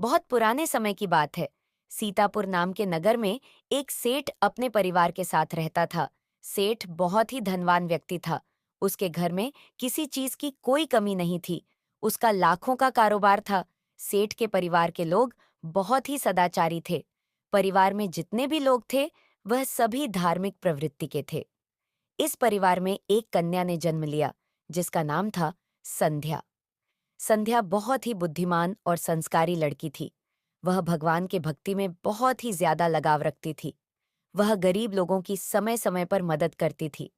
बहुत पुराने समय की बात है। सीतापुर नाम के नगर में एक सेठ अपने परिवार के साथ रहता था। सेठ बहुत ही धनवान व्यक्ति था। उसके घर में किसी चीज की कोई कमी नहीं थी। उसका लाखों का कारोबार था। सेठ के परिवार के लोग बहुत ही सदाचारी थे। परिवार में जितने भी लोग थे, वह सभी धार्मिक प्रवृत्ति के थे। इस परिवार में एक कन्या ने जन्म लिया, जिसका नाम था संध्या। संध्या बहुत ही बुद्धिमान और संस्कारी लड़की थी। वह भगवान के भक्ति में बहुत ही ज्यादा लगाव रखती थी। वह गरीब लोगों की समय समय पर मदद करती थी।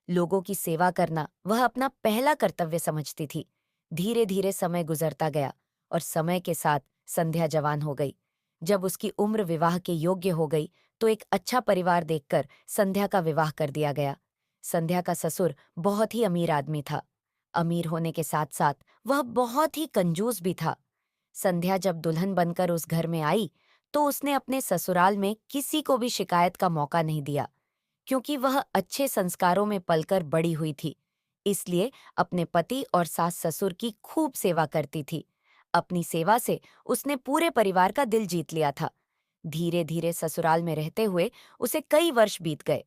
लोगों की सेवा करना वह अपना पहला कर्तव्य समझती थी। धीरे धीरे समय गुजरता गया और समय के साथ संध्या जवान हो गई। जब उसकी उम्र विवाह के योग्य हो गई, तो एक अच्छा परिवार देखकर संध्या का विवाह कर दिया गया। संध्या का ससुर बहुत ही अमीर आदमी था। अमीर होने के साथ साथ वह बहुत ही कंजूस भी था। संध्या जब दुल्हन बनकर उस घर में आई, तो उसने अपने ससुराल में किसी को भी शिकायत का मौका नहीं दिया, क्योंकि वह अच्छे संस्कारों में पलकर बड़ी हुई थी। इसलिए अपने पति और सास ससुर की खूब सेवा करती थी। अपनी सेवा से उसने पूरे परिवार का दिल जीत लिया था। धीरे धीरे ससुराल में रहते हुए उसे कई वर्ष बीत गए।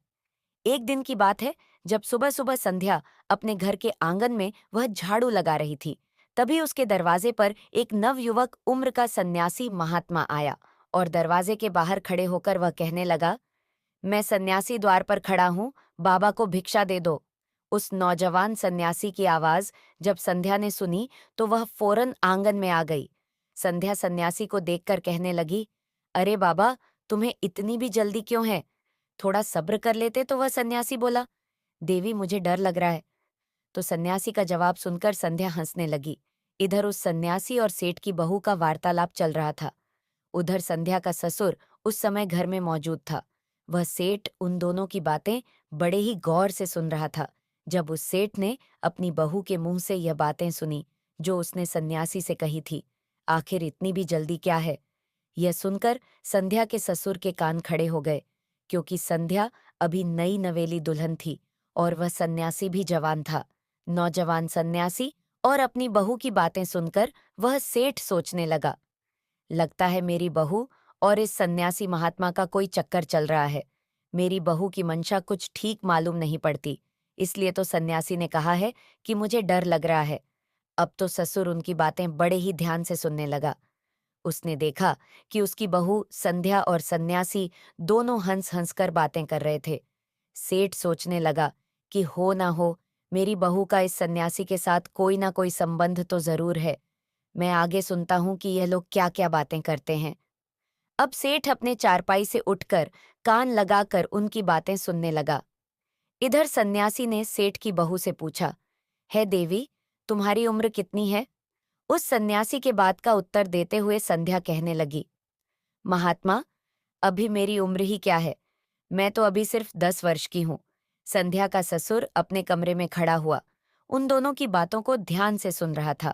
एक दिन की बात है, जब सुबह सुबह संध्या अपने घर के आंगन में वह झाड़ू लगा रही थी, तभी उसके दरवाजे पर एक नवयुवक उम्र का सन्यासी महात्मा आया और दरवाजे के बाहर खड़े होकर वह कहने लगा, मैं सन्यासी द्वार पर खड़ा हूँ, बाबा को भिक्षा दे दो। उस नौजवान सन्यासी की आवाज जब संध्या ने सुनी, तो वह फौरन आंगन में आ गई। संध्या सन्यासी को देखकर कहने लगी, अरे बाबा, तुम्हें इतनी भी जल्दी क्यों है? थोड़ा सब्र कर लेते। तो वह सन्यासी बोला, देवी, मुझे डर लग रहा है। तो सन्यासी का जवाब सुनकर संध्या हंसने लगी। इधर उस सन्यासी और सेठ की बहू का वार्तालाप चल रहा था। उधर संध्या का ससुर उस समय घर में मौजूद था। वह सेठ उन दोनों की बातें बड़े ही गौर से सुन रहा था। जब उस सेठ ने अपनी बहू के मुंह से यह बातें सुनी, जो उसने सन्यासी से कही थी, आखिर इतनी भी जल्दी क्या है? यह सुनकर संध्या के ससुर के कान खड़े हो गए, क्योंकि संध्या अभी नई नवेली दुल्हन थी और वह सन्यासी भी जवान था। नौजवान सन्यासी और अपनी बहू की बातें सुनकर वह सेठ सोचने लगा, लगता है मेरी बहू और इस सन्यासी महात्मा का कोई चक्कर चल रहा है। मेरी बहू की मंशा कुछ ठीक मालूम नहीं पड़ती। इसलिए तो सन्यासी ने कहा है कि मुझे डर लग रहा है। अब तो ससुर उनकी बातें बड़े ही ध्यान से सुनने लगा। उसने देखा कि उसकी बहू संध्या और सन्यासी दोनों हंस हंस कर बातें कर रहे थे। सेठ सोचने लगा कि हो ना हो, मेरी बहू का इस सन्यासी के साथ कोई ना कोई संबंध तो जरूर है। मैं आगे सुनता हूं कि यह लोग क्या क्या बातें करते हैं। अब सेठ अपने चारपाई से उठकर कान लगाकर उनकी बातें सुनने लगा। इधर सन्यासी ने सेठ की बहू से पूछा, है देवी, तुम्हारी उम्र कितनी है? उस सन्यासी के बात का उत्तर देते हुए संध्या कहने लगी, महात्मा, अभी मेरी उम्र ही क्या है, मैं तो अभी सिर्फ 10 वर्ष की हूँ। संध्या का ससुर अपने कमरे में खड़ा हुआ उन दोनों की बातों को ध्यान से सुन रहा था।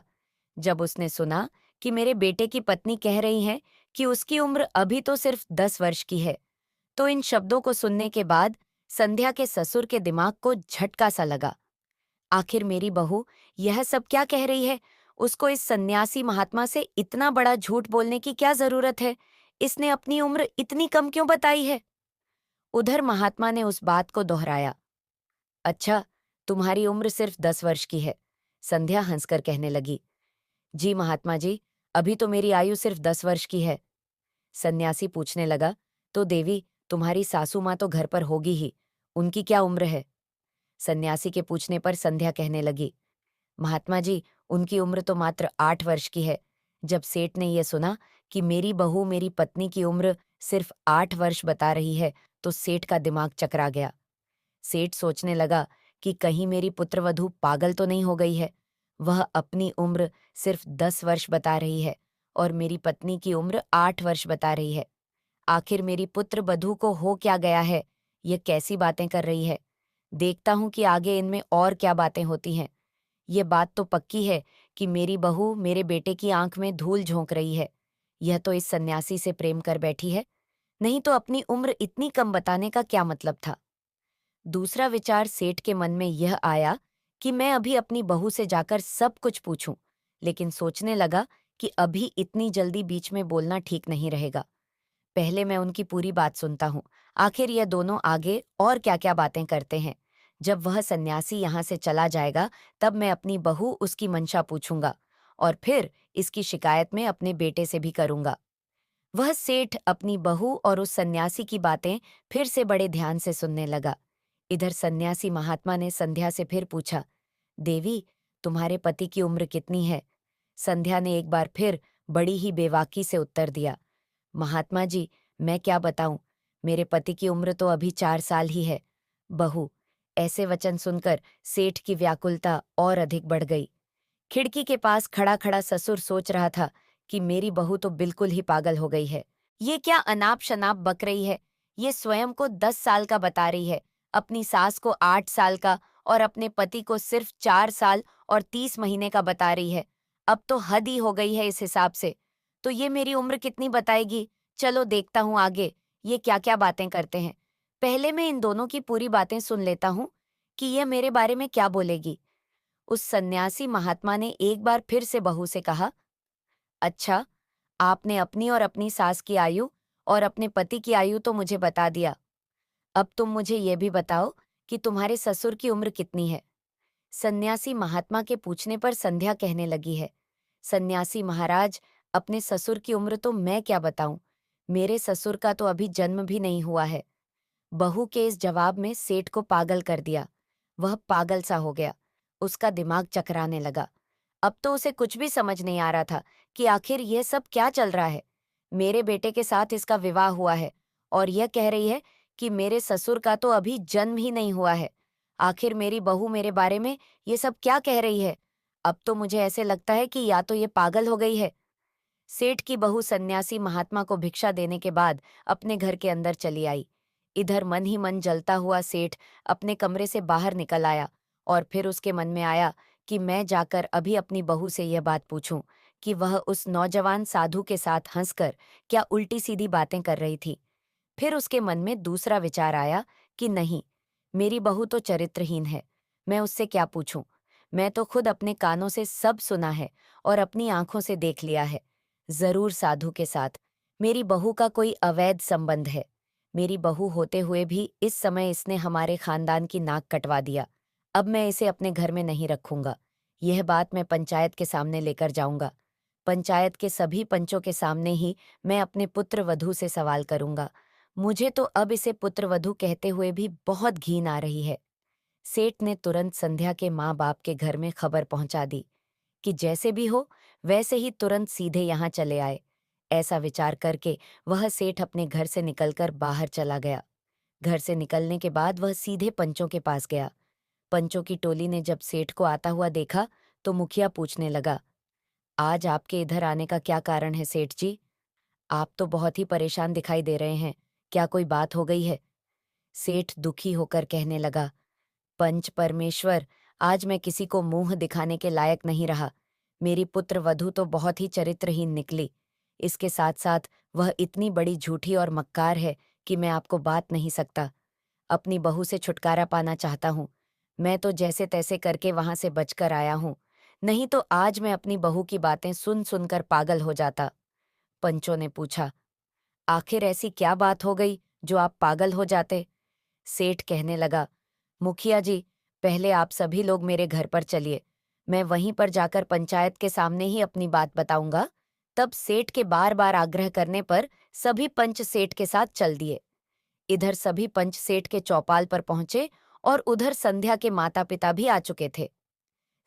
जब उसने सुना कि मेरे बेटे की पत्नी कह रही है कि उसकी उम्र अभी तो सिर्फ 10 वर्ष की है, तो इन शब्दों को सुनने के बाद संध्या के ससुर के दिमाग को झटका सा लगा। आखिर मेरी बहू यह सब क्या कह रही है? उसको इस सन्यासी महात्मा से इतना बड़ा झूठ बोलने की क्या जरूरत है? इसने अपनी उम्र इतनी कम क्यों बताई है? उधर महात्मा ने उस बात को दोहराया, अच्छा, तुम्हारी उम्र सिर्फ 10 वर्ष की है। संध्या हंसकर कहने लगी, जी महात्मा जी, अभी तो मेरी आयु सिर्फ 10 वर्ष की है। सन्यासी पूछने लगा, तो देवी, तुम्हारी सासू माँ तो घर पर होगी ही, उनकी क्या उम्र है? सन्यासी के पूछने पर संध्या कहने लगी, महात्मा जी, उनकी उम्र तो मात्र 8 वर्ष की है। जब सेठ ने यह सुना कि मेरी बहू मेरी पत्नी की उम्र सिर्फ 8 वर्ष बता रही है, तो सेठ का दिमाग चकरा गया। सेठ सोचने लगा कि कहीं मेरी पुत्रवधू पागल तो नहीं हो गई है। वह अपनी उम्र सिर्फ 10 वर्ष बता रही है और मेरी पत्नी की उम्र 8 वर्ष बता रही है। आखिर मेरी पुत्र वधू को हो क्या गया है? ये कैसी बातें कर रही है? देखता हूं कि आगे इनमें और क्या बातें होती हैं। ये बात तो पक्की है कि मेरी बहू मेरे बेटे की आंख में धूल झोंक रही है। यह तो इस सन्यासी से प्रेम कर बैठी है, नहीं तो अपनी उम्र इतनी कम बताने का क्या मतलब था? दूसरा विचार सेठ के मन में यह आया कि मैं अभी अपनी बहू से जाकर सब कुछ पूछूं, लेकिन सोचने लगा कि अभी इतनी जल्दी बीच में बोलना ठीक नहीं रहेगा। पहले मैं उनकी पूरी बात सुनता हूँ। आखिर ये दोनों आगे और क्या-क्या बातें करते हैं। जब वह सन्यासी यहाँ से चला जाएगा, तब मैं अपनी बहू उसकी मंशा पूछूंगा और फिर इसकी शिकायत मैं अपने बेटे से भी करूंगा। वह सेठ अपनी बहू और उस सन्यासी की बातें फिर से बड़े ध्यान से सुनने लगा। इधर सन्यासी महात्मा ने संध्या से फिर पूछा, देवी, तुम्हारे पति की उम्र कितनी है? संध्या ने एक बार फिर बड़ी ही बेवाकी से उत्तर दिया, महात्मा जी, मैं क्या बताऊं, मेरे पति की उम्र तो अभी 4 साल ही है। बहू, ऐसे वचन सुनकर सेठ की व्याकुलता और अधिक बढ़ गई। खिड़की के पास खड़ा खड़ा ससुर सोच रहा था कि मेरी बहू तो बिल्कुल ही पागल हो गई है। ये क्या अनाप शनाप बक रही है। ये स्वयं को 10 साल का बता रही है, अपनी सास को 8 साल का और अपने पति को सिर्फ 4 साल और 30 महीने का बता रही है। अब तो हद ही हो गई है इस हिसाब से। तो ये मेरी उम्र कितनी बताएगी? चलो देखता हूँ आगे ये क्या क्या बातें करते हैं। पहले मैं इन दोनों की पूरी बातें सुन लेता हूँ कि यह मेरे बारे में क्या बोलेगी। उस सन्यासी महात्मा ने एक बार फिर से बहू से कहा, अच्छा, आपने अपनी और अपनी सास की आयु और अपने पति की आयु तो मुझे बता दिया। अब तुम मुझे ये भी बताओ कि तुम्हारे ससुर की उम्र कितनी है। सन्यासी महात्मा के पूछने पर संध्या कहने लगी है, सन्यासी महाराज, अपने ससुर की उम्र तो मैं क्या बताऊं, मेरे ससुर का तो अभी जन्म भी नहीं हुआ है। बहू के इस जवाब में सेठ को पागल कर दिया। वह पागल सा हो गया। उसका दिमाग चकराने लगा। अब तो उसे कुछ भी समझ नहीं आ रहा था कि आखिर यह सब क्या चल रहा है। मेरे बेटे के साथ इसका विवाह हुआ है और यह कह रही है कि मेरे ससुर का तो अभी जन्म ही नहीं हुआ है। आखिर मेरी बहू मेरे बारे में ये सब क्या कह रही है। अब तो मुझे ऐसे लगता है कि या तो ये पागल हो गई है। सेठ की बहू सन्यासी महात्मा को भिक्षा देने के बाद अपने घर के अंदर चली आई। इधर मन ही मन जलता हुआ सेठ अपने कमरे से बाहर निकल आया और फिर उसके मन में आया कि मैं जाकर अभी अपनी बहू से यह बात पूछूं कि वह उस नौजवान साधु के साथ हंसकर क्या उल्टी सीधी बातें कर रही थी। फिर उसके मन में दूसरा विचार आया कि नहीं, मेरी बहू तो चरित्रहीन है, मैं उससे क्या पूछूं। मैं तो खुद अपने कानों से सब सुना है और अपनी आंखों से देख लिया है। जरूर साधु के साथ मेरी बहू का कोई अवैध संबंध है। मेरी बहू होते हुए भी इस समय इसने हमारे खानदान की नाक कटवा दिया। अब मैं इसे अपने घर में नहीं रखूंगा। यह बात मैं पंचायत के सामने लेकर जाऊंगा। पंचायत के सभी पंचों के सामने ही मैं अपने पुत्र वधू से सवाल करूंगा। मुझे तो अब इसे पुत्रवधू कहते हुए भी बहुत घिन आ रही है। सेठ ने तुरंत संध्या के माँ बाप के घर में खबर पहुंचा दी कि जैसे भी हो वैसे ही तुरंत सीधे यहाँ चले आए। ऐसा विचार करके वह सेठ अपने घर से निकलकर बाहर चला गया। घर से निकलने के बाद वह सीधे पंचों के पास गया। पंचों की टोली ने जब सेठ को आता हुआ देखा तो मुखिया पूछने लगा, आज आपके इधर आने का क्या कारण है सेठ जी? आप तो बहुत ही परेशान दिखाई दे रहे हैं। क्या कोई बात हो गई है? सेठ दुखी होकर कहने लगा, पंच परमेश्वर, आज मैं किसी को मुंह दिखाने के लायक नहीं रहा। मेरी पुत्र वधू तो बहुत ही चरित्रहीन निकली। इसके साथ साथ वह इतनी बड़ी झूठी और मक्कार है कि मैं आपको बात नहीं सकता। अपनी बहू से छुटकारा पाना चाहता हूँ। मैं तो जैसे तैसे करके वहां से बचकर आया हूँ, नहीं तो आज मैं अपनी बहू की बातें सुन सुनकर पागल हो जाता। पंचों ने पूछा, आखिर ऐसी क्या बात हो गई जो आप पागल हो जाते? सेठ कहने लगा, मुखिया जी, पहले आप सभी लोग मेरे घर पर चलिए। मैं वहीं पर जाकर पंचायत के सामने ही अपनी बात बताऊंगा। तब सेठ के बार बार आग्रह करने पर सभी पंच सेठ के साथ चल दिए। इधर सभी पंच सेठ के चौपाल पर पहुंचे और उधर संध्या के माता पिता भी आ चुके थे।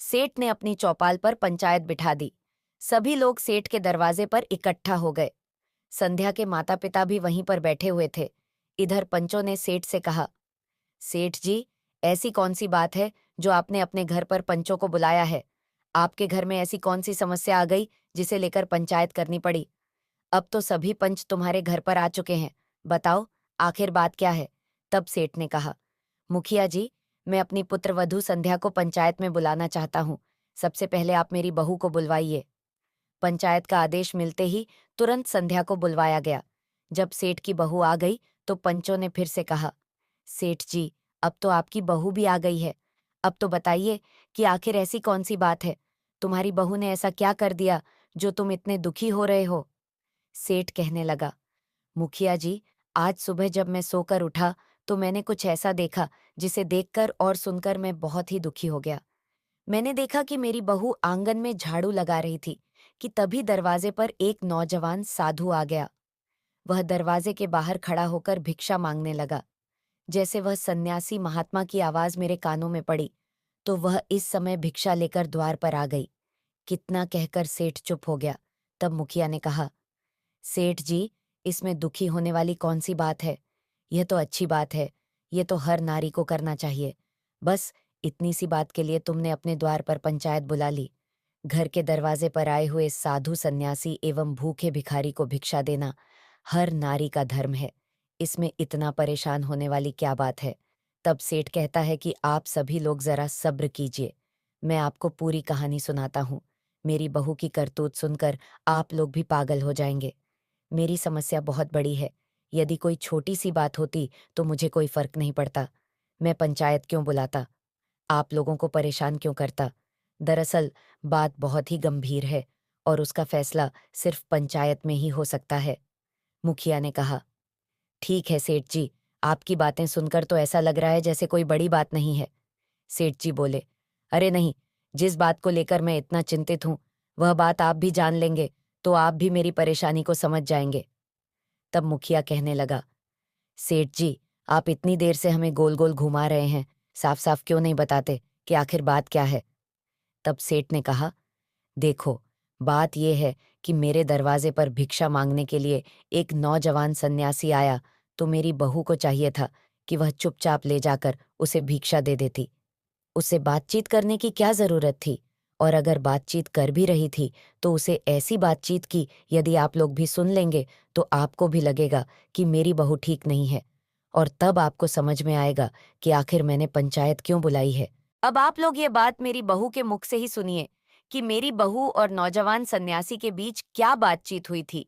सेठ ने अपनी चौपाल पर पंचायत बिठा दी। सभी लोग सेठ के दरवाजे पर इकट्ठा हो गए। संध्या के माता पिता भी वहीं पर बैठे हुए थे। इधर पंचों ने सेठ से कहा, सेठ जी, ऐसी कौन सी बात है जो आपने अपने घर पर पंचों को बुलाया है? आपके घर में ऐसी कौन सी समस्या आ गई जिसे लेकर पंचायत करनी पड़ी? अब तो सभी पंच तुम्हारे घर पर आ चुके हैं। बताओ, आखिर बात क्या है? तब सेठ ने कहा, मुखिया जी, मैं अपनी पुत्रवधू संध्या को पंचायत में बुलाना चाहता हूँ। सबसे पहले आप मेरी बहू को बुलवाइए। पंचायत का आदेश मिलते ही तुरंत संध्या को बुलवाया गया। जब सेठ की बहू आ गई तो पंचों ने फिर से कहा, सेठ जी, अब तो आपकी बहू भी आ गई है। अब तो बताइए कि आखिर ऐसी कौन सी बात है? तुम्हारी बहू ने ऐसा क्या कर दिया जो तुम इतने दुखी हो रहे हो? सेठ कहने लगा, मुखिया जी, आज सुबह जब मैं सोकर उठा तो मैंने कुछ ऐसा देखा जिसे देखकर और सुनकर मैं बहुत ही दुखी हो गया। मैंने देखा कि मेरी बहू आंगन में झाड़ू लगा रही थी कि तभी दरवाजे पर एक नौजवान साधु आ गया। वह दरवाजे के बाहर खड़ा होकर भिक्षा मांगने लगा। जैसे वह सन्यासी महात्मा की आवाज मेरे कानों में पड़ी तो वह इस समय भिक्षा लेकर द्वार पर आ गई। कितना कहकर सेठ चुप हो गया। तब मुखिया ने कहा, सेठ जी, इसमें दुखी होने वाली कौन सी बात है? यह तो अच्छी बात है। ये तो हर नारी को करना चाहिए। बस इतनी सी बात के लिए तुमने अपने द्वार पर पंचायत बुला ली। घर के दरवाजे पर आए हुए साधु सन्यासी एवं भूखे भिखारी को भिक्षा देना हर नारी का धर्म है। इसमें इतना परेशान होने वाली क्या बात है? तब सेठ कहता है कि आप सभी लोग जरा सब्र कीजिए। मैं आपको पूरी कहानी सुनाता हूँ। मेरी बहू की करतूत सुनकर आप लोग भी पागल हो जाएंगे। मेरी समस्या बहुत बड़ी है। यदि कोई छोटी सी बात होती तो मुझे कोई फर्क नहीं पड़ता। मैं पंचायत क्यों बुलाता? आप लोगों को परेशान क्यों करता? दरअसल बात बहुत ही गंभीर है और उसका फैसला सिर्फ पंचायत में ही हो सकता है। मुखिया ने कहा, ठीक है सेठ जी, आपकी बातें सुनकर तो ऐसा लग रहा है जैसे कोई बड़ी बात नहीं है। सेठ जी बोले, अरे नहीं, जिस बात को लेकर मैं इतना चिंतित हूं वह बात आप भी जान लेंगे तो आप भी मेरी परेशानी को समझ जाएंगे। तब मुखिया कहने लगा, सेठ जी, आप इतनी देर से हमें गोल गोल घुमा रहे हैं, साफ साफ क्यों नहीं बताते कि आखिर बात क्या है? तब सेठ ने कहा, देखो, बात यह है कि मेरे दरवाजे पर भिक्षा मांगने के लिए एक नौजवान सन्यासी आया तो मेरी बहू को चाहिए था कि वह चुपचाप ले जाकर उसे भिक्षा दे देती। उससे बातचीत करने की क्या जरूरत थी? और अगर बातचीत कर भी रही थी तो उसे ऐसी बातचीत की यदि आप लोग भी सुन लेंगे तो आपको भी लगेगा कि मेरी बहू ठीक नहीं है। और तब आपको समझ में आएगा कि आखिर मैंने पंचायत क्यों बुलाई है। अब आप लोग ये बात मेरी बहू के मुख से ही सुनिए कि मेरी बहू और नौजवान सन्यासी के बीच क्या बातचीत हुई थी।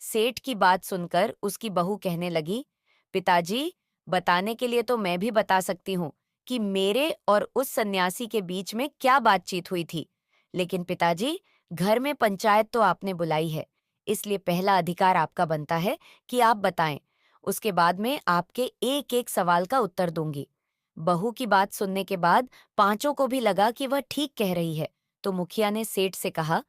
सेठ की बात सुनकर उसकी बहू कहने लगी, पिताजी, बताने के लिए तो मैं भी बता सकती हूँ कि मेरे और उस सन्यासी के बीच में क्या बातचीत हुई थी। लेकिन पिताजी, घर में पंचायत तो आपने बुलाई है, इसलिए पहला अधिकार आपका बनता है कि आप बताएं। उसके बाद में आपके एक एक सवाल का उत्तर दूंगी। बहू की बात सुनने के बाद पांचों को भी लगा कि वह ठीक कह रही है, तो मुखिया ने सेठ से कहा,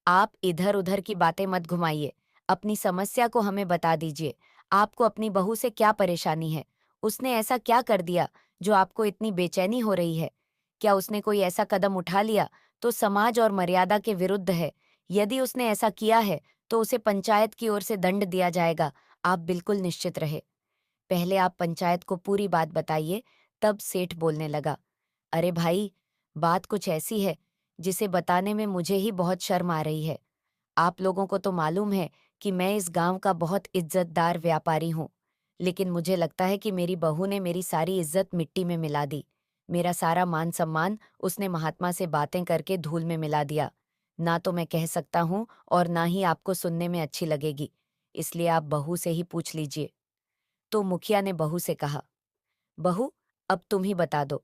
आप इधर उधर की बातें मत घुमाइए। अपनी समस्या को हमें बता दीजिए। आपको अपनी बहू से क्या परेशानी है? उसने ऐसा क्या कर दिया जो आपको इतनी बेचैनी हो रही है? क्या उसने कोई ऐसा कदम उठा लिया तो समाज और मर्यादा के विरुद्ध है? यदि उसने ऐसा किया है तो उसे पंचायत की ओर से दंड दिया जाएगा। आप बिल्कुल निश्चित रहे। पहले आप पंचायत को पूरी बात बताइए। तब सेठ बोलने लगा, अरे भाई, बात कुछ ऐसी है जिसे बताने में मुझे ही बहुत शर्म आ रही है। आप लोगों को तो मालूम है कि मैं इस गांव का बहुत इज्जतदार व्यापारी हूँ, लेकिन मुझे लगता है कि मेरी बहू ने मेरी सारी इज्जत मिट्टी में मिला दी। मेरा सारा मान सम्मान उसने महात्मा से बातें करके धूल में मिला दिया। ना तो मैं कह सकता हूँ और ना ही आपको सुनने में अच्छी लगेगी, इसलिए आप बहू से ही पूछ लीजिए। तो मुखिया ने बहू से कहा, बहू, अब तुम ही बता दो।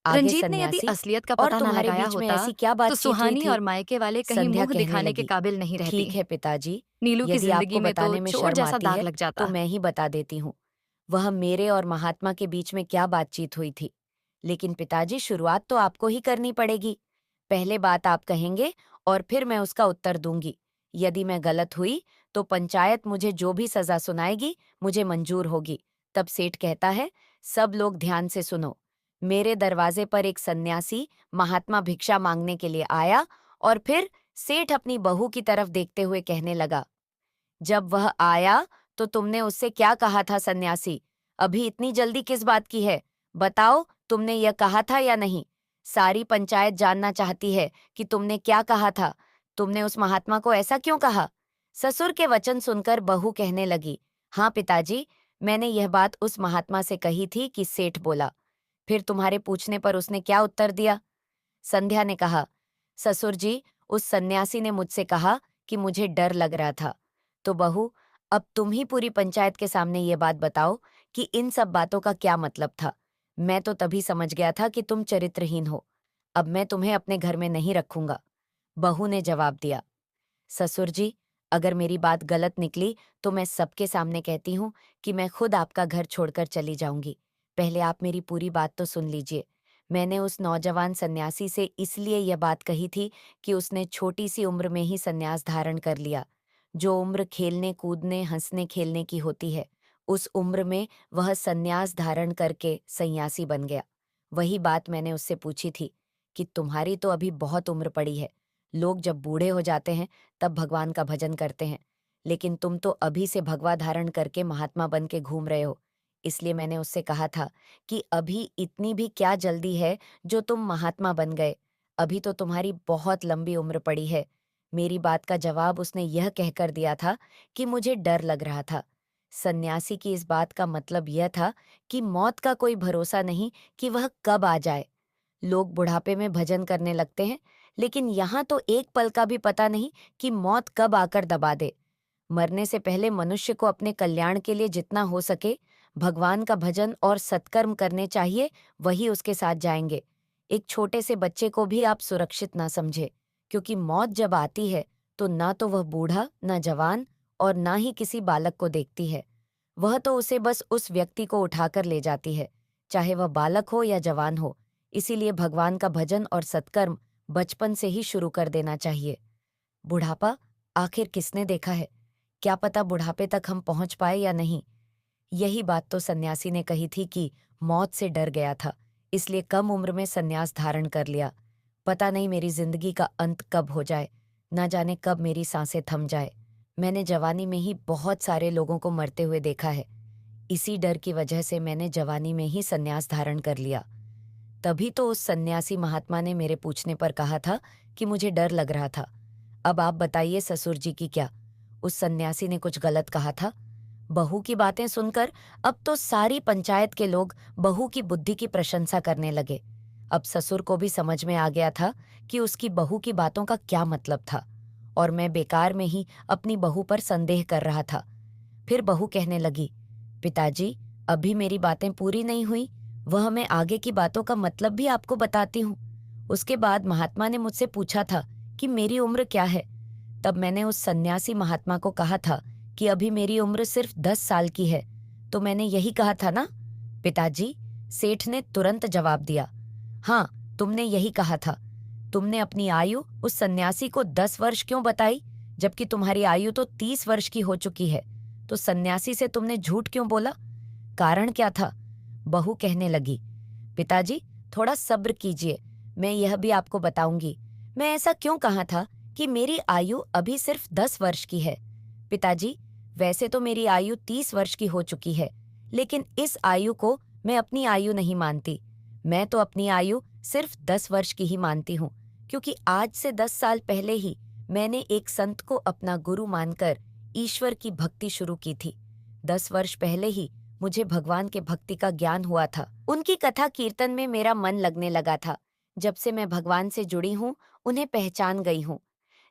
आगे रंजीत ने यदि सन्यासी, असलियत का और पता न तुम्हारे लगाया बीच में होता ऐसी क्या तो बातचीत हुई सुहानी थी? और मायके वाले कहीं संध्या मुंह कहने दिखाने के लगी, काबिल नहीं रहती। ठीक है पिताजी, नीलू की यदि जिंदगी आपको में तो बताने में चोट शर्म जैसा आती दाग है लग तो जाता। मैं ही बता देती हूँ। वह मेरे और महात्मा के बीच में क्या बातचीत हुई थी। लेकिन पिताजी, शुरुआत तो आपको ही करनी पड़ेगी। पहले बात आप कहेंगे और फिर मैं उसका उत्तर दूंगी। यदि मैं गलत हुई तो पंचायत मुझे जो भी सजा सुनाएगी मुझे मंजूर होगी। तब सेठ कहता है, सब लोग ध्यान से सुनो। मेरे दरवाजे पर एक सन्यासी महात्मा भिक्षा मांगने के लिए आया और फिर सेठ अपनी बहू की तरफ देखते हुए कहने लगा, जब वह आया तो तुमने उससे क्या कहा था सन्यासी? अभी इतनी जल्दी किस बात की है? बताओ, तुमने यह कहा था या नहीं? सारी पंचायत जानना चाहती है कि तुमने क्या कहा था। तुमने उस महात्मा को ऐसा क्यों कहा? ससुर के वचन सुनकर बहू कहने लगी, हाँ पिताजी, मैंने यह बात उस महात्मा से कही थी कि सेठ बोला। फिर तुम्हारे पूछने पर उसने क्या उत्तर दिया? संध्या ने कहा, ससुर जी, उस सन्यासी ने मुझसे कहा कि मुझे डर लग रहा था। तो बहू, अब तुम ही पूरी पंचायत के सामने ये बात बताओ कि इन सब बातों का क्या मतलब था। मैं तो तभी समझ गया था कि तुम चरित्रहीन हो। अब मैं तुम्हें अपने घर में नहीं रखूंगा। बहू ने जवाब दिया, ससुर जी, अगर मेरी बात गलत निकली तो मैं सबके सामने कहती हूँ कि मैं खुद आपका घर छोड़कर चली जाऊंगी। पहले आप मेरी पूरी बात तो सुन लीजिए। मैंने उस नौजवान सन्यासी से इसलिए यह बात कही थी कि उसने छोटी सी उम्र में ही सन्यास धारण कर लिया। जो उम्र खेलने कूदने हंसने खेलने की होती है, उस उम्र में वह सन्यास धारण करके सन्यासी बन गया। वही बात मैंने उससे पूछी थी कि तुम्हारी तो अभी बहुत उम्र पड़ी है। लोग जब बूढ़े हो जाते हैं तब भगवान का भजन करते हैं, लेकिन तुम तो अभी से भगवा धारण करके महात्मा बन के घूम रहे हो। इसलिए मैंने उससे कहा था कि अभी इतनी भी क्या जल्दी है जो तुम महात्मा बन गए। अभी तो तुम्हारी बहुत लंबी उम्र पड़ी है। मेरी बात का जवाब उसने यह कहकर दिया था कि मुझे डर लग रहा था। सन्यासी की इस बात का मतलब यह था कि मौत का कोई भरोसा नहीं कि वह कब आ जाए। लोग बुढ़ापे में भजन करने लगते हैं, लेकिन यहाँ तो एक पल का भी पता नहीं कि मौत कब आकर दबा दे। मरने से पहले मनुष्य को अपने कल्याण के लिए जितना हो सके भगवान का भजन और सत्कर्म करने चाहिए, वही उसके साथ जाएंगे। एक छोटे से बच्चे को भी आप सुरक्षित ना समझे, क्योंकि मौत जब आती है तो ना तो वह बूढ़ा न जवान और ना ही किसी बालक को देखती है। वह तो उसे बस उस व्यक्ति को उठाकर ले जाती है, चाहे वह बालक हो या जवान हो। इसीलिए भगवान का भजन और सत्कर्म बचपन से ही शुरू कर देना चाहिए। बुढ़ापा आखिर किसने देखा है? क्या पता बुढ़ापे तक हम पहुंच पाए या नहीं। यही बात तो सन्यासी ने कही थी कि मौत से डर गया था, इसलिए कम उम्र में सन्यास धारण कर लिया। पता नहीं मेरी जिंदगी का अंत कब हो जाए, न जाने कब मेरी सांसें थम जाए। मैंने जवानी में ही बहुत सारे लोगों को मरते हुए देखा है। इसी डर की वजह से मैंने जवानी में ही सन्यास धारण कर लिया। तभी तो उस सन्यासी महात्मा ने मेरे पूछने पर कहा था कि मुझे डर लग रहा था। अब आप बताइए ससुर जी की क्या? उस सन्यासी ने कुछ गलत कहा था? बहू की बातें सुनकर अब तो सारी पंचायत के लोग बहू की बुद्धि की प्रशंसा करने लगे। अब ससुर को भी समझ में आ गया था कि उसकी बहू की बातों का क्या मतलब था, और मैं बेकार में ही अपनी बहू पर संदेह कर रहा था। फिर बहू कहने लगी, पिताजी, अभी मेरी बातें पूरी नहीं हुई, वह मैं आगे की बातों का मतलब भी आपको बताती हूँ। उसके बाद महात्मा ने मुझसे पूछा था कि मेरी उम्र क्या है। तब मैंने उस सन्यासी महात्मा को कहा था कि अभी मेरी उम्र सिर्फ 10 साल की है। तो मैंने यही कहा था ना? पिताजी, सेठ ने तुरंत जवाब दिया, हाँ, तुमने यही कहा था। तुमने अपनी आयु उस सन्यासी को 10 वर्ष क्यों बताई, जबकि तुम्हारी आयु तो 30 वर्ष की हो चुकी है? तो सन्यासी से तुमने झूठ क्यों बोला? कारण क्या था? बहू कहने लगी, पिताजी, थोड़ा सब्र कीजिए, मैं यह भी आपको बताऊंगी। मैं ऐसा क्यों कहा था कि मेरी आयु अभी सिर्फ 10 वर्ष की है? पिताजी, वैसे तो मेरी आयु 30 वर्ष की हो चुकी है, लेकिन इस आयु को मैं अपनी आयु नहीं मानती। मैं तो अपनी आयु सिर्फ 10 वर्ष की ही मानती हूँ, क्योंकि आज से 10 साल पहले ही मैंने एक संत को अपना गुरु मानकर ईश्वर की भक्ति शुरू की थी। 10 वर्ष पहले ही मुझे भगवान के भक्ति का ज्ञान हुआ था। उनकी कथा कीर्तन में मेरा मन लगने लगा था। जब से मैं भगवान से जुड़ी हूँ, उन्हें पहचान गई हूँ।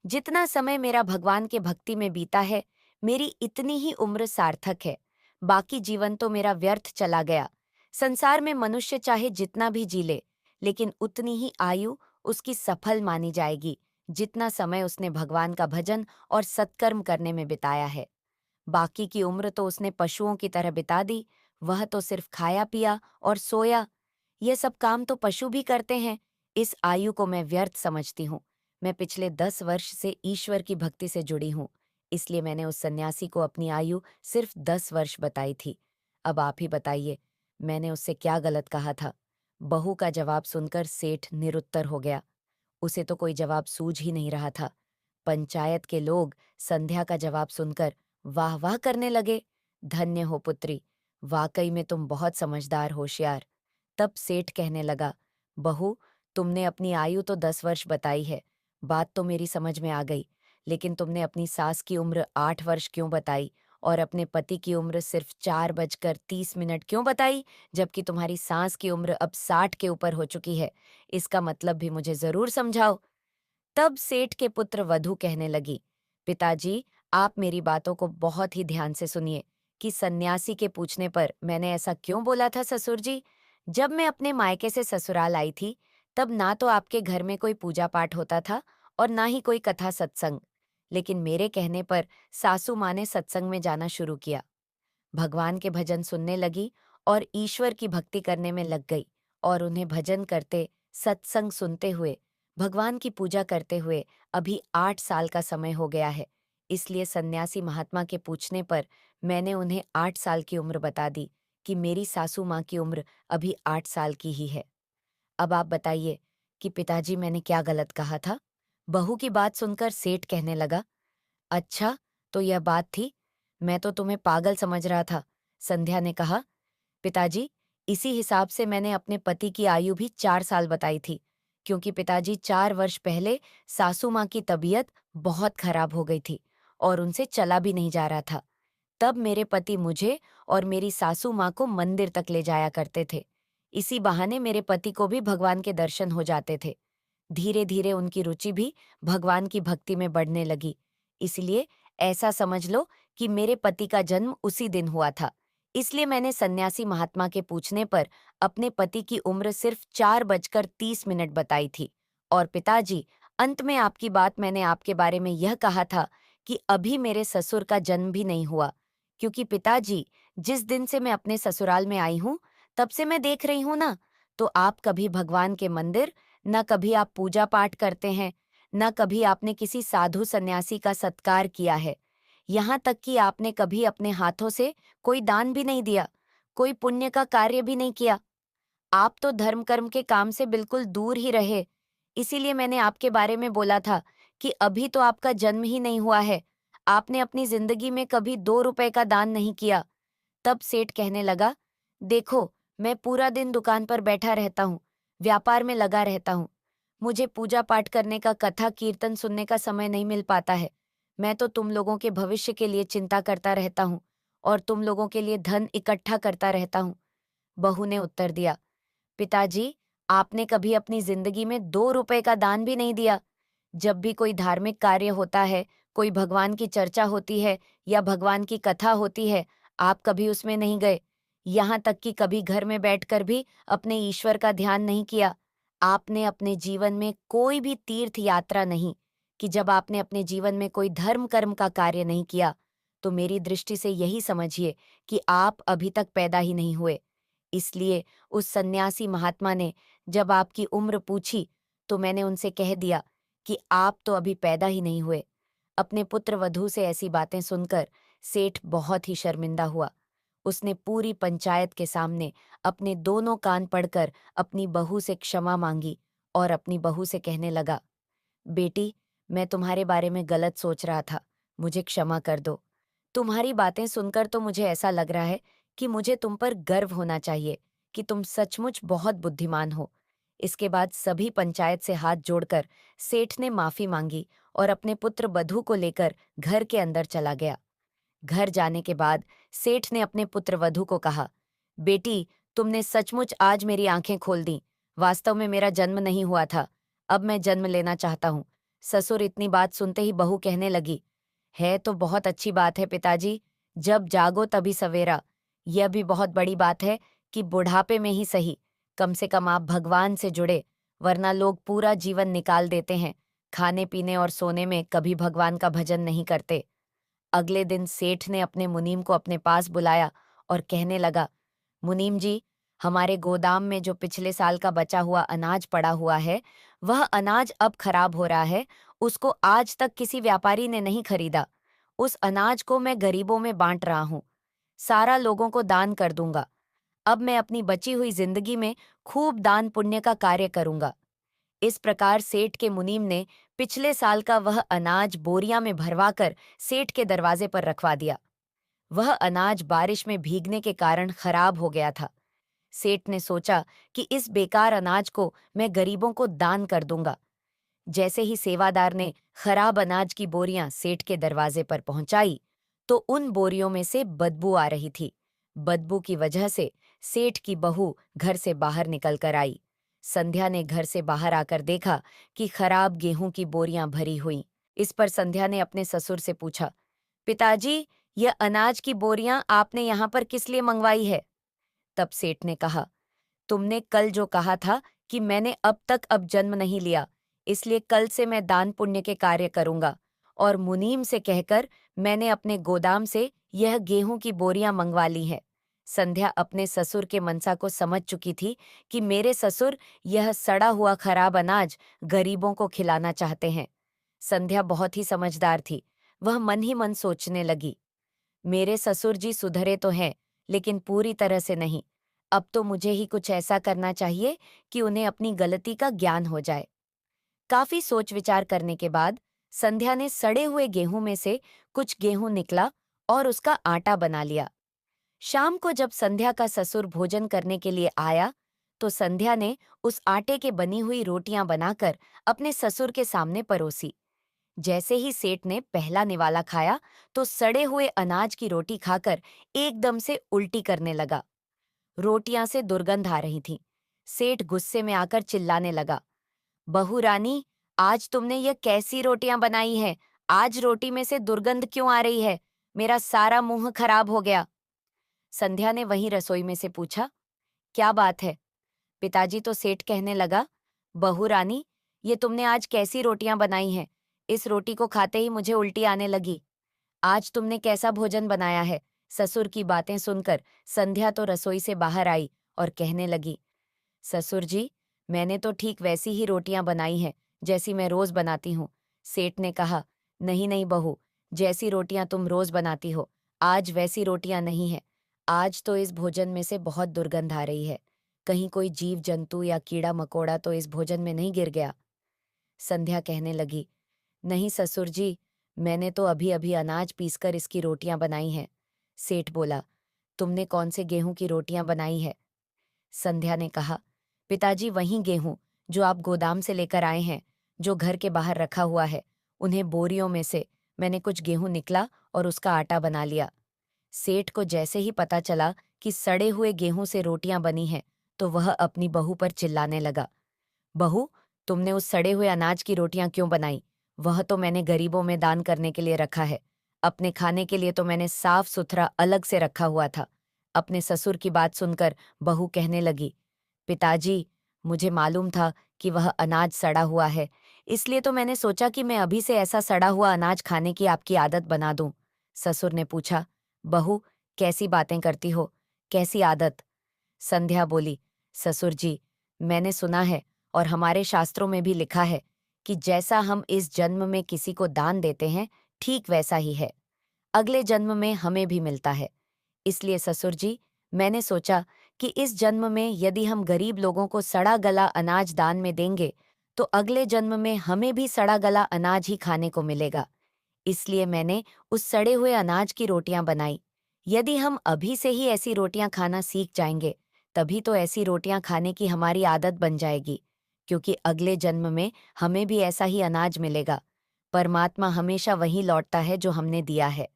जितना समय मेरा भगवान के भक्ति में बीता है, मेरी इतनी ही उम्र सार्थक है। बाकी जीवन तो मेरा व्यर्थ चला गया। संसार में मनुष्य चाहे जितना भी जी ले, लेकिन उतनी ही आयु उसकी सफल मानी जाएगी जितना समय उसने भगवान का भजन और सत्कर्म करने में बिताया है। बाकी की उम्र तो उसने पशुओं की तरह बिता दी। वह तो सिर्फ खाया पिया और सोया। ये सब काम तो पशु भी करते हैं। इस आयु को मैं व्यर्थ समझती हूँ। मैं पिछले 10 वर्ष से ईश्वर की भक्ति से जुड़ी हूँ, इसलिए मैंने उस सन्यासी को अपनी आयु सिर्फ 10 वर्ष बताई थी। अब आप ही बताइए, मैंने उससे क्या गलत कहा था? बहू का जवाब सुनकर सेठ निरुत्तर हो गया। उसे तो कोई जवाब सूझ ही नहीं रहा था। पंचायत के लोग संध्या का जवाब सुनकर वाह वाह करने लगे। धन्य हो पुत्री, वाकई में तुम बहुत समझदार होशियार। तब सेठ कहने लगा, बहू, तुमने अपनी आयु तो 10 वर्ष बताई है, बात तो मेरी समझ में आ गई, लेकिन तुमने अपनी सास की उम्र 8 वर्ष क्यों बताई और अपने पति की उम्र सिर्फ 4:30 क्यों बताई, जबकि तुम्हारी सास की उम्र अब 60 के ऊपर हो चुकी है? इसका मतलब भी मुझे जरूर समझाओ। तब सेठ के पुत्र वधू कहने लगी, पिताजी, आप मेरी बातों को बहुत ही ध्यान से सुनिए कि सन्यासी के पूछने पर मैंने ऐसा क्यों बोला था ससुर जी। जब मैं अपने मायके से ससुराल आई थी, तब ना तो आपके घर में कोई पूजा पाठ होता था और ना ही कोई कथा सत्संग। लेकिन मेरे कहने पर सासू माँ ने सत्संग में जाना शुरू किया। भगवान के भजन सुनने लगी और ईश्वर की भक्ति करने में लग गई और उन्हें भजन करते, सत्संग सुनते हुए, भगवान की पूजा करते हुए अभी 8 साल का समय हो गया है। इसलिए सन्यासी महात्मा के पूछने पर मैंने उन्हें 8 साल की उम्र बता दी कि मेरी सासू माँ की उम्र अभी 8 साल की ही है। अब आप बताइए कि पिताजी मैंने क्या गलत कहा था? बहू की बात सुनकर सेठ कहने लगा, अच्छा, तो यह बात थी। मैं तो तुम्हें पागल समझ रहा था। संध्या ने कहा, पिताजी, इसी हिसाब से मैंने अपने पति की आयु भी 4 साल बताई थी, क्योंकि पिताजी 4 वर्ष पहले सासू माँ की तबीयत बहुत खराब हो गई थी और उनसे चला भी नहीं जा रहा था। तब मेरे पति मुझे और मेरी सासू माँ को मंदिर तक ले जाया करते थे। इसी बहाने मेरे पति को भी भगवान के दर्शन हो जाते थे। धीरे धीरे उनकी रुचि भी भगवान की भक्ति में बढ़ने लगी। इसलिए ऐसा समझ लो कि मेरे पति का जन्म उसी दिन हुआ था। इसलिए मैंने सन्यासी महात्मा के पूछने पर अपने पति की उम्र सिर्फ 4:30 बताई थी। और पिताजी, अंत में आपकी बात मैंने आपके बारे में यह कहा था कि अभी मेरे ससुर का जन्म भी नहीं हुआ, क्योंकि पिताजी, जिस दिन से मैं अपने ससुराल में आई हूँ, तब से मैं देख रही हूँ ना, तो आप कभी भगवान के मंदिर, न कभी आप पूजा पाठ करते हैं, न कभी आपने किसी साधु सन्यासी का सत्कार किया है। यहाँ तक कि आपने कभी अपने हाथों से कोई दान भी नहीं दिया, कोई पुण्य का कार्य भी नहीं किया। आप तो धर्म कर्म के काम से बिल्कुल दूर ही रहे। इसीलिए मैंने आपके बारे में बोला था कि अभी तो आपका जन्म ही नहीं हुआ है। आपने अपनी जिंदगी में कभी 2 रुपए का दान नहीं किया। तब सेठ कहने लगा, देखो, मैं पूरा दिन दुकान पर बैठा रहता हूँ, व्यापार में लगा रहता हूँ। मुझे पूजा पाठ करने का, कथा कीर्तन सुनने का समय नहीं मिल पाता है। मैं तो तुम लोगों के भविष्य के लिए चिंता करता रहता हूँ और तुम लोगों के लिए धन इकट्ठा करता रहता हूँ। बहू ने उत्तर दिया, पिताजी, आपने कभी अपनी जिंदगी में 2 रुपए का दान भी नहीं दिया। जब भी कोई धार्मिक कार्य होता है, कोई भगवान की चर्चा होती है या भगवान की कथा होती है, आप कभी उसमें नहीं गए। यहाँ तक कि कभी घर में बैठकर भी अपने ईश्वर का ध्यान नहीं किया। आपने अपने जीवन में कोई भी तीर्थ यात्रा नहीं कि जब आपने अपने जीवन में कोई धर्म कर्म का कार्य नहीं किया, तो मेरी दृष्टि से यही समझिए कि आप अभी तक पैदा ही नहीं हुए। इसलिए उस सन्यासी महात्मा ने जब आपकी उम्र पूछी, तो मैंने उनसे कह दिया कि आप तो अभी पैदा ही नहीं हुए। अपने पुत्र वधू से ऐसी बातें सुनकर सेठ बहुत ही शर्मिंदा हुआ। उसने पूरी पंचायत के सामने अपने दोनों कान पड़कर अपनी बहू से क्षमा मांगी और अपनी बहू से कहने लगा, बेटी, मैं तुम्हारे बारे में गलत सोच रहा था, मुझे क्षमा कर दो। तुम्हारी बातें सुनकर तो मुझे ऐसा लग रहा है कि मुझे तुम पर गर्व होना चाहिए कि तुम सचमुच बहुत बुद्धिमान हो। इसके बाद सभी पंचायत से हाथ जोड़कर सेठ ने माफी मांगी और अपने पुत्र बधू को लेकर घर के अंदर चला गया। घर जाने के बाद सेठ ने अपने पुत्र वधू को कहा, बेटी, तुमने सचमुच आज मेरी आंखें खोल दी। वास्तव में मेरा जन्म नहीं हुआ था। अब मैं जन्म लेना चाहता हूँ। ससुर इतनी बात सुनते ही बहू कहने लगी, है तो बहुत अच्छी बात है पिताजी, जब जागो तभी सवेरा। यह भी बहुत बड़ी बात है कि बुढ़ापे में ही सही, कम से कम आप भगवान से जुड़े, वरना लोग पूरा जीवन निकाल देते हैं, खाने पीने और सोने में कभी भगवान का भजन नहीं करते। अगले दिन सेठ ने अपने मुनीम को अपने पास बुलाया और कहने लगा, मुनीम जी, हमारे गोदाम में जो पिछले साल का बचा हुआ अनाज पड़ा हुआ है, वह अनाज अब खराब हो रहा है। उसको आज तक किसी व्यापारी ने नहीं खरीदा। उस अनाज को मैं गरीबों में बांट रहा हूँ। सारा लोगों को दान कर दूंगा। अब मैं अपनी बची हुई जिंदगी में खूब दान पुण्य का कार्य करूंगा। इस प्रकार सेठ के मुनीम ने पिछले साल का वह अनाज बोरियां में भरवाकर सेठ के दरवाजे पर रखवा दिया। वह अनाज बारिश में भीगने के कारण खराब हो गया था। सेठ ने सोचा कि इस बेकार अनाज को मैं गरीबों को दान कर दूंगा। जैसे ही सेवादार ने खराब अनाज की बोरियां सेठ के दरवाजे पर पहुंचाई, तो उन बोरियों में से बदबू आ रही थी। बदबू की वजह से सेठ की बहू घर से बाहर निकल कर आई। संध्या ने घर से बाहर आकर देखा कि खराब गेहूं की बोरियां भरी हुई। इस पर संध्या ने अपने ससुर से पूछा, पिताजी, यह अनाज की बोरियां आपने यहाँ पर किस लिए मंगवाई है? तब सेठ ने कहा, तुमने कल जो कहा था कि मैंने अब तक जन्म नहीं लिया, इसलिए कल से मैं दान पुण्य के कार्य करूंगा और मुनीम से कहकर मैंने अपने गोदाम से यह गेहूं की बोरियां मंगवा ली है। संध्या अपने ससुर के मनसा को समझ चुकी थी कि मेरे ससुर यह सड़ा हुआ खराब अनाज गरीबों को खिलाना चाहते हैं। संध्या बहुत ही समझदार थी। वह मन ही मन सोचने लगी, मेरे ससुर जी सुधरे तो हैं, लेकिन पूरी तरह से नहीं। अब तो मुझे ही कुछ ऐसा करना चाहिए कि उन्हें अपनी गलती का ज्ञान हो जाए। काफी सोच विचार करने के बाद संध्या ने सड़े हुए गेहूं में से कुछ गेहूं निकला और उसका आटा बना लिया। शाम को जब संध्या का ससुर भोजन करने के लिए आया, तो संध्या ने उस आटे के बनी हुई रोटियां बनाकर अपने ससुर के सामने परोसी। जैसे ही सेठ ने पहला निवाला खाया, तो सड़े हुए अनाज की रोटी खाकर एकदम से उल्टी करने लगा। रोटियां से दुर्गंध आ रही थी। सेठ गुस्से में आकर चिल्लाने लगा, बहू रानी, आज तुमने ये कैसी रोटियां बनाई हैं? आज रोटी में से दुर्गंध क्यों आ रही है? मेरा सारा मुंह खराब हो गया। संध्या ने वहीं रसोई में से पूछा, क्या बात है? पिताजी तो सेठ कहने लगा, बहू रानी, ये तुमने आज कैसी रोटियां बनाई हैं? इस रोटी को खाते ही मुझे उल्टी आने लगी। आज तुमने कैसा भोजन बनाया है? ससुर की बातें सुनकर संध्या तो रसोई से बाहर आई और कहने लगी, ससुर जी, मैंने तो ठीक वैसी ही रोटियां बनाई हैं जैसी मैं रोज बनाती हूँ। सेठ ने कहा, नहीं नहीं बहू, जैसी रोटियां तुम रोज बनाती हो, आज वैसी रोटियां नहीं है। आज तो इस भोजन में से बहुत दुर्गंध आ रही है। कहीं कोई जीव जंतु या कीड़ा मकोड़ा तो इस भोजन में नहीं गिर गया? संध्या कहने लगी, नहीं ससुर जी, मैंने तो अभी अभी अनाज पीसकर इसकी रोटियां बनाई हैं। सेठ बोला, तुमने कौन से गेहूं की रोटियां बनाई है? संध्या ने कहा, पिताजी वही गेहूं जो आप गोदाम से लेकर आए हैं, जो घर के बाहर रखा हुआ है, उन्हें बोरियों में से मैंने कुछ गेहूं निकला और उसका आटा बना लिया। सेठ को जैसे ही पता चला कि सड़े हुए गेहूं से रोटियां बनी हैं, तो वह अपनी बहू पर चिल्लाने लगा, बहू, तुमने उस सड़े हुए अनाज की रोटियां क्यों बनाई? वह तो मैंने गरीबों में दान करने के लिए रखा है। अपने खाने के लिए तो मैंने साफ सुथरा अलग से रखा हुआ था। अपने ससुर की बात सुनकर बहू कहने लगी, पिताजी, मुझे मालूम था कि वह अनाज सड़ा हुआ है, इसलिए तो मैंने सोचा कि मैं अभी से ऐसा सड़ा हुआ अनाज खाने की आपकी आदत बना दूं। ससुर ने पूछा, बहू, कैसी बातें करती हो? कैसी आदत? संध्या बोली, ससुर जी, मैंने सुना है और हमारे शास्त्रों में भी लिखा है कि जैसा हम इस जन्म में किसी को दान देते हैं, ठीक वैसा ही है, अगले जन्म में हमें भी मिलता है। इसलिए ससुर जी, मैंने सोचा कि इस जन्म में यदि हम गरीब लोगों को सड़ा गला अनाज दान में देंगे, तो अगले जन्म में हमें भी सड़ा गला अनाज ही खाने को मिलेगा। इसलिए मैंने उस सड़े हुए अनाज की रोटियां बनाई। यदि हम अभी से ही ऐसी रोटियां खाना सीख जाएंगे, तभी तो ऐसी रोटियां खाने की हमारी आदत बन जाएगी, क्योंकि अगले जन्म में हमें भी ऐसा ही अनाज मिलेगा। परमात्मा हमेशा वही लौटता है जो हमने दिया है।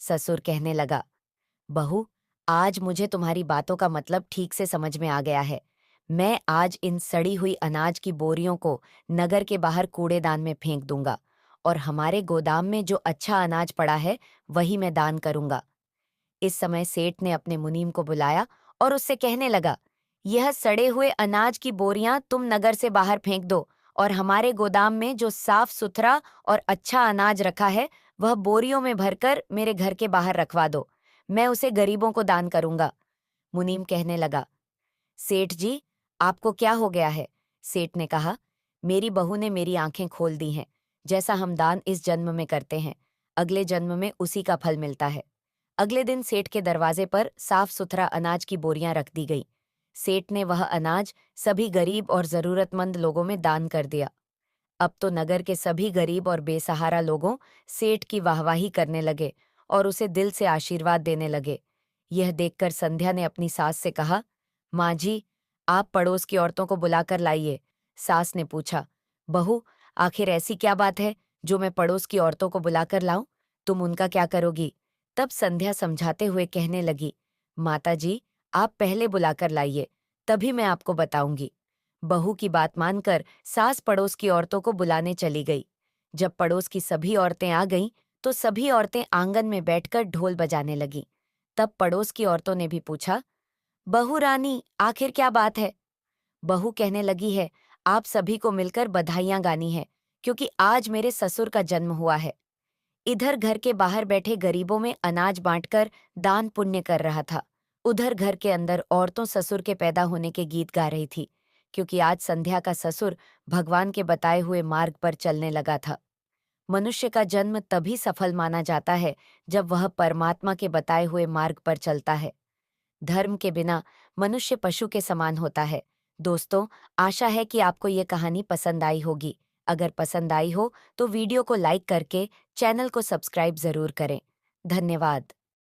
ससुर कहने लगा, बहू, आज मुझे तुम्हारी बातों का मतलब ठीक से समझ में आ गया है। मैं आज इन सड़ी हुई अनाज की बोरियों को नगर के बाहर कूड़ेदान में फेंक दूंगा और हमारे गोदाम में जो अच्छा अनाज पड़ा है वही मैं दान करूंगा। इस समय सेठ ने अपने मुनीम को बुलाया और उससे कहने लगा, यह सड़े हुए अनाज की बोरियां तुम नगर से बाहर फेंक दो और हमारे गोदाम में जो साफ सुथरा और अच्छा अनाज रखा है वह बोरियों में भरकर मेरे घर के बाहर रखवा दो। मैं उसे गरीबों को दान करूंगा। मुनीम कहने लगा, सेठ जी, आपको क्या हो गया है? सेठ ने कहा, मेरी बहू ने मेरी आंखें खोल दी हैं। जैसा हम दान इस जन्म में करते हैं, अगले जन्म में उसी का फल मिलता है। अगले दिन सेठ के दरवाजे पर साफ सुथरा अनाज की बोरियां रख दी गई। सेठ ने वह अनाज सभी गरीब और जरूरतमंद लोगों में दान कर दिया। अब तो नगर के सभी गरीब और बेसहारा लोगों सेठ की वाहवाही करने लगे और उसे दिल से आशीर्वाद देने लगे। यह देखकर संध्या ने अपनी सास से कहा, माँ जी, आप पड़ोस की औरतों को बुलाकर लाइए। सास ने पूछा, बहू, आखिर ऐसी क्या बात है जो मैं पड़ोस की औरतों को बुलाकर लाऊं? तुम उनका क्या करोगी? तब संध्या समझाते हुए कहने लगी, माता जी, आप पहले बुलाकर लाइए, तभी मैं आपको बताऊंगी। बहू की बात मानकर सास पड़ोस की औरतों को बुलाने चली गई। जब पड़ोस की सभी औरतें आ गईं, तो सभी औरतें आंगन में बैठकर ढोल बजाने लगीं। तब पड़ोस की औरतों ने भी पूछा, बहू रानी, आखिर क्या बात है? बहू कहने लगी है, आप सभी को मिलकर बधाइयां गानी है, क्योंकि आज मेरे ससुर का जन्म हुआ है। इधर घर के बाहर बैठे गरीबों में अनाज बांटकर दान पुण्य कर रहा था। उधर घर के अंदर औरतों ससुर के पैदा होने के गीत गा रही थी, क्योंकि आज संध्या का ससुर भगवान के बताए हुए मार्ग पर चलने लगा था। मनुष्य का जन्म तभी सफल माना जाता है जब वह परमात्मा के बताए हुए मार्ग पर चलता है। धर्म के बिना मनुष्य पशु के समान होता है। दोस्तों, आशा है कि आपको ये कहानी पसंद आई होगी। अगर पसंद आई हो तो वीडियो को लाइक करके चैनल को सब्सक्राइब जरूर करें। धन्यवाद।